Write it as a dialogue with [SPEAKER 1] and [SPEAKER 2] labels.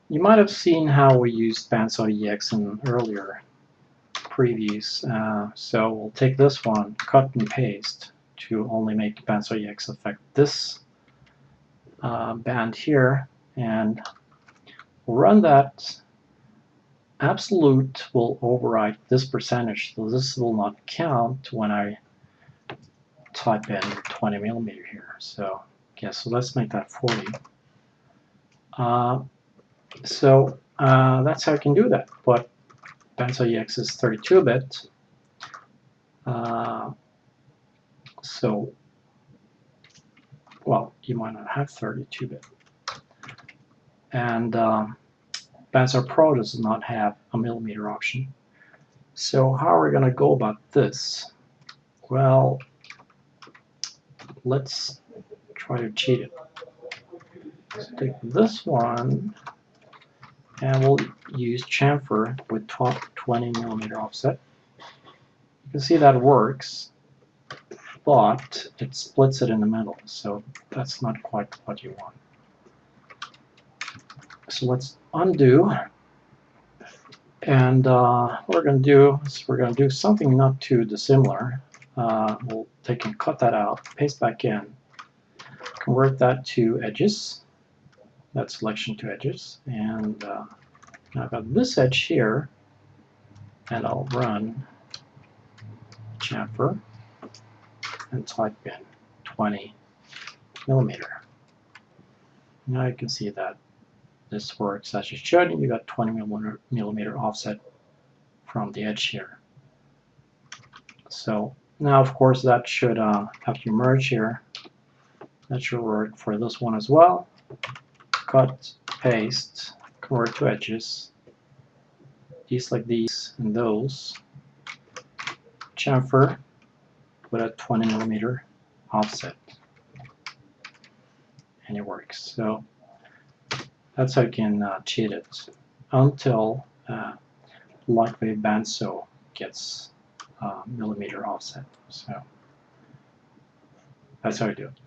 [SPEAKER 1] you might have seen how we used Bandsaw EX in earlier previews. So we'll take this one, cut and paste to only make Bandsaw EX affect this band here, and we'll run that. Absolute will override this percentage, so this will not count when I type in 20 millimeter here. So okay, so let's make that 40. That's how I can do that. But Bandsaw EX is 32-bit, so well, you might not have 32-bit, and Bandsaw Pro does not have a millimeter option. So how are we going to go about this? Well, let's try to cheat it. Let's take this one, and we'll use chamfer with 20 millimeter offset. You can see that works, but it splits it in the middle, so that's not quite what you want. So let's undo, and what we're going to do is we're going to do something not too dissimilar. We'll take and cut that out, paste back in, convert that to edges, that selection to edges, and now I've got this edge here, and I'll run chamfer and type in 20 millimeter. Now you can see that this works as it should, and you got 20 millimeter offset from the edge here. So now, of course, that should, after you merge here, that should work for this one as well. Cut, paste, convert to edges, deselect these and those, chamfer with a 20 millimeter offset, and it works. So that's how you can cheat it until LightWave Bandsaw gets millimeter offset. So that's how you do it.